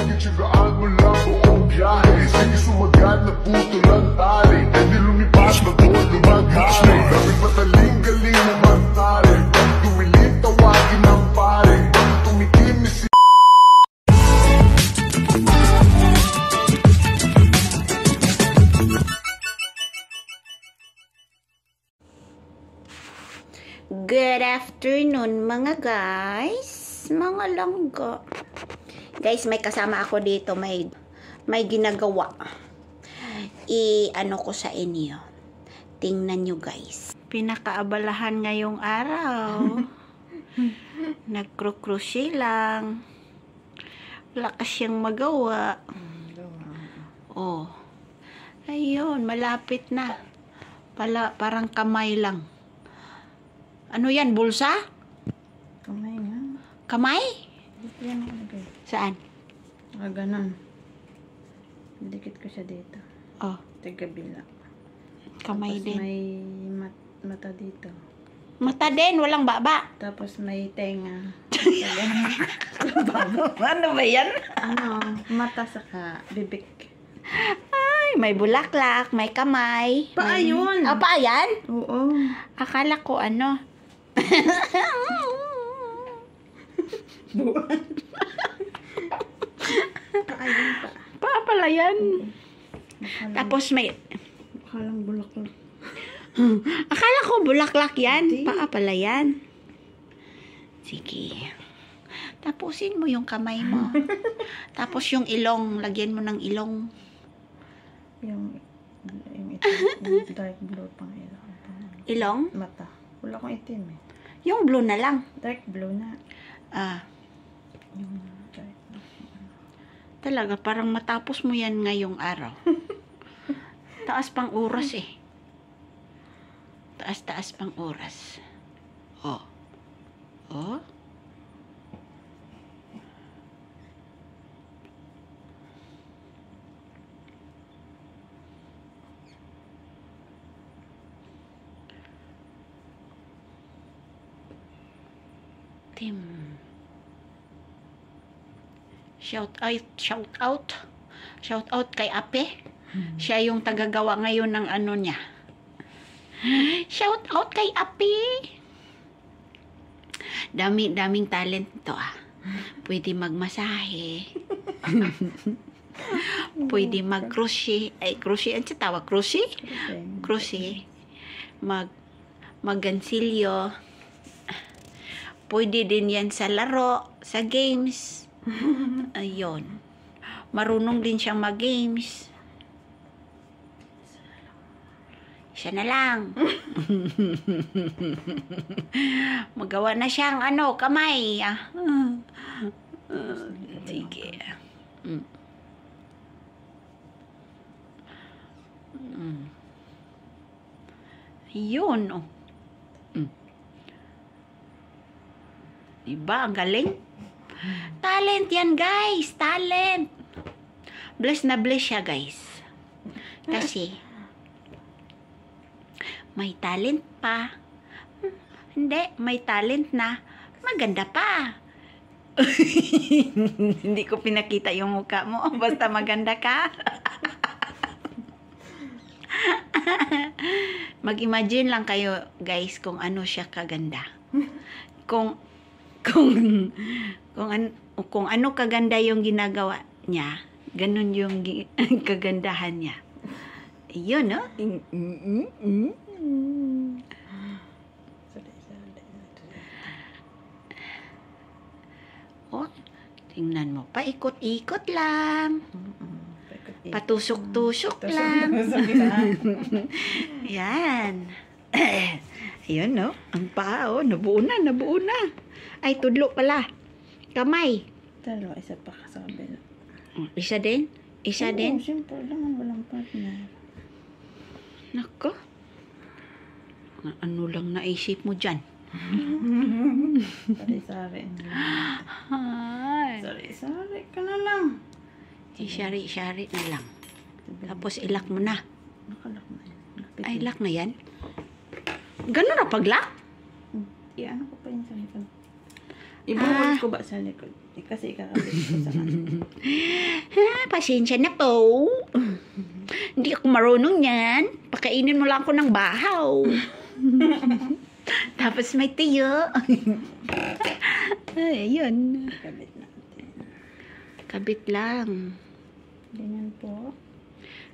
Bakit sigaan mo lang buong biyahe? Sige sumagat na puto lang tali. Hindi lumipas magod lumaghari. Dapat mataling galing mo magtari. Pag tumilit tawagin ng pare. Pag tumikim ni si Good afternoon mga guys, mga langga. Guys, may kasama ako dito, may ginagawa. I-ano ko sa inyo. Tingnan nyo guys. Pinakaabalahan ngayong araw. Nagkro-crochet lang. Lakas siyang magawa. Oh. Ayun, malapit na. Parang kamay lang. Ano yan? Bulsa? Kamay nga. Kamay? Dito yan nakalagay. Saan? Ganon. Dikit ko siya dito. Oh. Tagabila. Kamay Tapos din. may mata dito. Mata din, walang baba. Tapos may tenga. Ano ba yan? Ano? Mata saka bibig. Ay, may bulaklak, may kamay. Paa yun. Ah, paa yan? Oo. Akala ko ano. Buwan. Paa yun pa. Paa pala yan. Tapos may... Akalang bulaklak. Akala ko bulaklak yan. Hindi. Paa pala yan. Sige. Tapusin mo yung kamay mo. Tapos yung ilong, lagyan mo ng ilong. Yung dark blue pang ilong. Ilong? Mata. Wala akong itim eh. Yung blue na lang. Dark blue na. Ah, Yung dark blue. talaga, parang matapos mo yan ngayong araw. Taas pang oras eh. Taas pang oras. Oh. Oh. Tim. Shout out kay Ape. Siya yung tagagawa ngayon ng ano niya. Shout out kay Ape. Daming talent to ah. Pwede magmasahe. Pwede mag-crochet. Ay, crochet. Ano siya tawag? Crochet? Crochet. Mag-gansilyo. Pwede din yan sa laro, sa games. Ayun. Marunong din siyang mag-games. Siya na lang. Magawa na siyang ano, kamay. Ah. Sige. Yun, oh. Diba? Ang galing. Talent yan, guys. Talent. Bless na bless siya, guys. Kasi, may talent pa. Hindi, may talent na. Maganda pa. Hindi ko pinakita yung mukha mo. Basta maganda ka. Mag-imagine lang kayo, guys, kung ano siya kaganda. Kung ano kaganda yung ginagawa niya, ganun yung kagandahan niya. Yun, no? Oh, tingnan mo. Paikot-ikot lang. Patusok-tusok lang. Yan. Ayun, no? Ang paa, oh. Nabuo na. Ay, tudlo pala. Kamay. Dalawa, isa pa sa kabila. Isa din? Isa din? Simple lang. Walang partner. Nako. Ano lang naisip mo dyan? Sari-sari. Ay. Sari-sari ka na lang. Isari-sari na lang. Tapos ilak mo na. Nakalak na yan. Ay, lock na yan? Ganun na pag-lock? Ano ko pa yun sa likod? Ibuhol ko ba sa likod? Kasi ikakabit ko sa kanya. Pasensya na po. Hindi ako marunong yan. Pakainin mo lang ako ng bahaw. Tapos may tiyo. Ay, ayun. Kabit natin. Kabit lang. Ganyan po.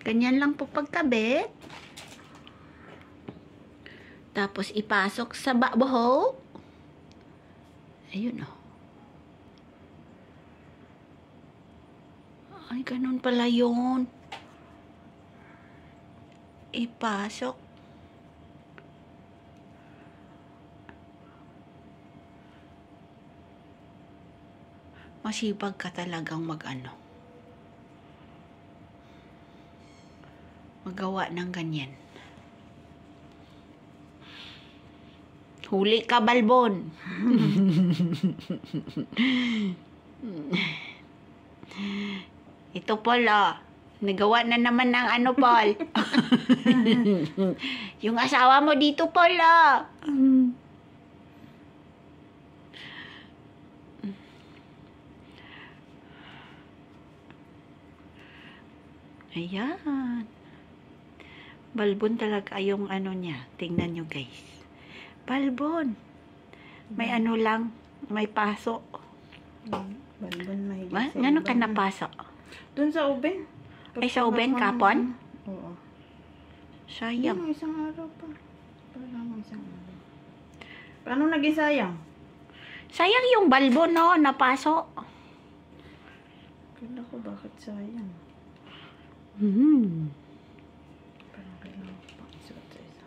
Ganyan lang po pagkabit. Tapos ipasok sa buhok. Ayun oh. Ay, ganun pala yun. Ipasok. Masipag ka talagang magawa ng ganyan. Huli ka, Balbon. Ito, Paul, oh. Nagawa na naman ng Paul. Yung asawa mo dito, Paul, oh. Ayan. Balbon talaga yung niya. Tingnan nyo, guys. Balbon. May lang. May paso. Balbon may Ngano ka napasok? Doon sa uben. Ay, sa uben, kapon? Oo. Sayang. Yung isang araw pa. Parang isang araw. Paano naging sayang? Sayang yung balbon, no? Napasok. Kala ko bakit sayang. Parang kailangan ko pang isuot sa isa.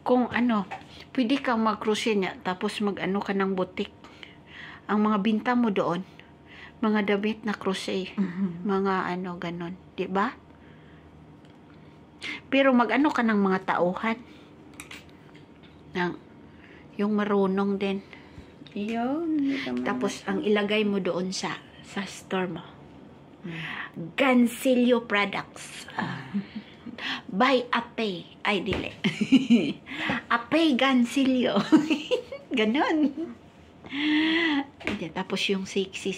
Kung pwede kang mag-crochet niya, tapos ka ng butik. Ang mga binta mo doon, mga damit na crochet. Mga ganon. Diba? Pero ka ng mga tauhan. Yung marunong din. Iyon. Tapos, ang ilagay mo doon sa store mo. Gansilio Products. By Apay. Ay, dili. Apay Gansilio. Ganon. Tapos yung sexy.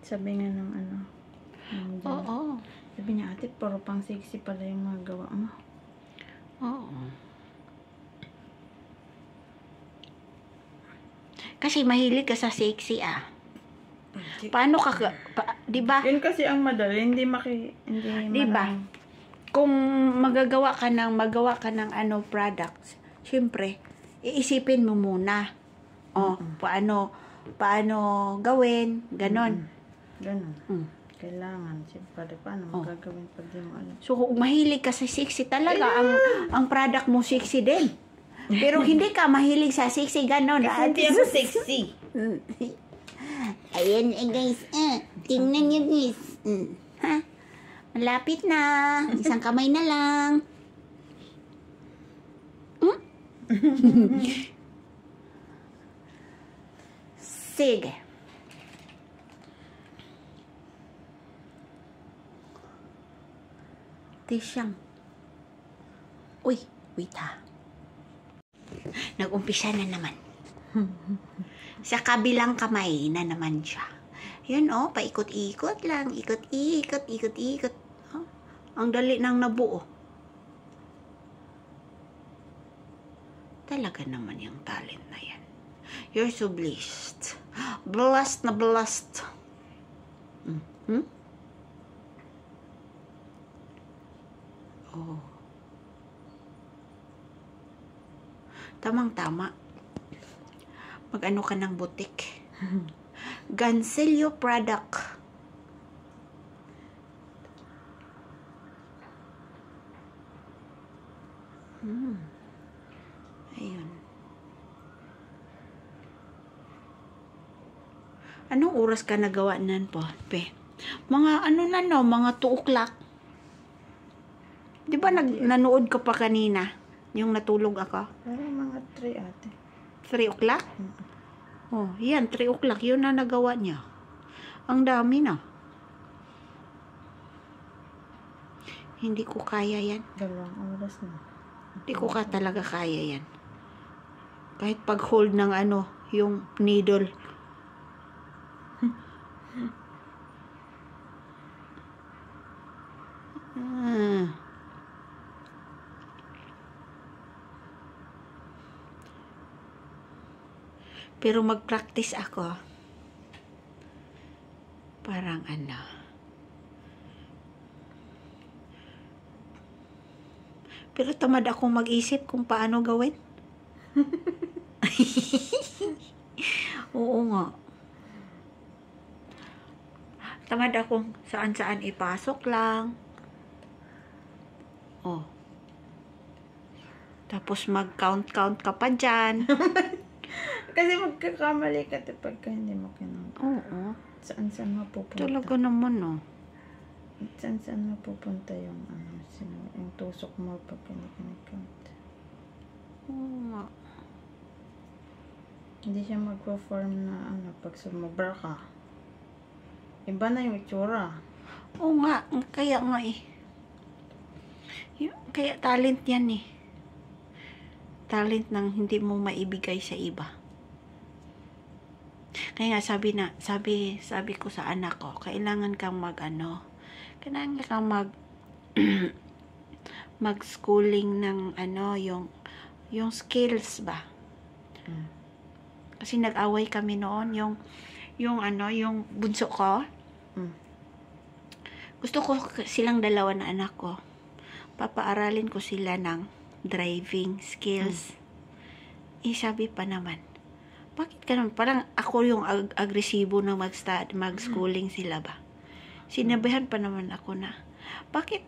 Sabi nga ng Oo. Sabi niya, ate, puro pang sexy pala yung mga gawa mo. Oo. Kasi mahilig ka sa sexy, ah. Paano ka, di ba? Yun kasi ang madali, hindi Di ba? Kung magawa ka ng products, syempre, iisipin mo muna. Paano gawin, ganon. Ganon. Kailangan, siyempre, paano magagawin pag di mo alam. So, kung mahilig ka sa sexy talaga, ang product mo sexy din. Pero hindi ka mahilig sa sexy, ganon. Kasi hindi ako sexy. Ayan, guys. Tingnan nyo, guys. Ha? Malapit na. Isang kamay na lang. Sige. Tisyang. Uy, wait ha. Nag-umpisa na naman. Sa kabilang kamay na naman siya. Yan paikot-ikot lang. Ikot-ikot. Ang dali nang nabuo. Talaga naman yung talent na yan. You're so blessed. Blessed na blessed. Oh. Tamang-tama. Mag-ano ka ng butik. Gansilio product. Ayun. Anong oras ka nagawa nan po, pe? Mga mga 2 o'clock. Di ba nanood ka pa kanina? Yung natulog ako? Parang mga Mga 3 ate. 3 o'clock? Oh, yan, 3 o'clock. Yun na nagawa niya. Ang dami na. Hindi ko kaya yan. 2 oras na. Hindi ko talaga kaya yan. Kahit pag-hold ng ano, yung needle. Pero mag-practice ako. Parang ano. Pero tamad akong mag-isip kung paano gawin. Oo nga. Tamad akong saan-saan ipasok lang. Oh. Tapos mag-count-count ka pa dyan. Kasi magkakamali ka pagka hindi mo kinang. Oo. Saan mapupunta? Talaga naman, oh. Saan mapupunta yung yung tusok mo pag hindi ka nag-count? Oo nga. Hindi siya mag-perform na pag sumobra ka. Iba na yung itsura. Oo nga. Kaya nga eh. Kaya talent yan eh. Talent nang hindi mo maibigay sa iba. Kaya nga sabi ko sa anak ko, kailangan kang kailangan kang mag-schooling ng yung skills ba. Kasi nag-away kami noon yung bunso ko. Gusto ko silang dalawa na anak ko. Papaaralin ko sila ng driving skills. Sabi pa naman, bakit ka naman? Parang ako yung agresibo na mag-schooling sila ba? Sinabihan pa naman ako na, bakit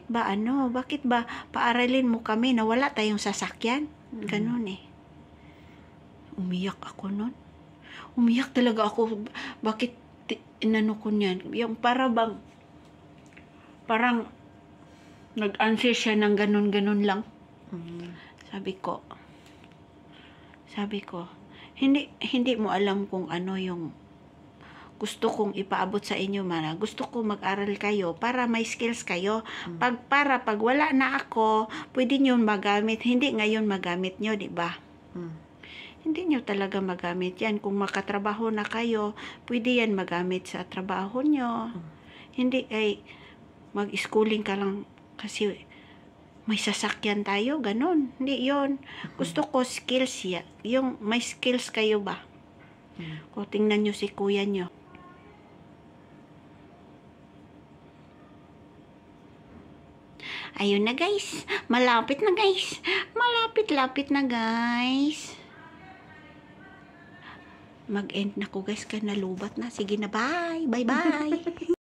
ba paaralin mo kami na wala tayong sasakyan? Ganun eh. Umiyak ako nun. Umiyak talaga ako. Bakit inano ko niyan? Yung parang nag-answer siya ng ganun-ganun lang. Sabi ko, hindi mo alam kung ano yung gusto kong ipaabot sa inyo, mana. Gusto ko mag-aral kayo para may skills kayo. Pag wala na ako, pwede nyo magamit. Hindi ngayon magamit nyo, di ba? Hindi nyo talaga magamit yan. Kung makatrabaho na kayo, pwede yan magamit sa trabaho nyo. Hindi ay mag-schooling ka lang kasi may sasakyan tayo, ganun. Hindi yon. Gusto ko skills ya. Yung may skills kayo ba? Kung tingnan nyo si kuya nyo. Ayun na guys. Malapit na guys. Malapit-lapit na guys. Mag-end na ko guys. Nalubat na. Sige na, bye. Bye-bye.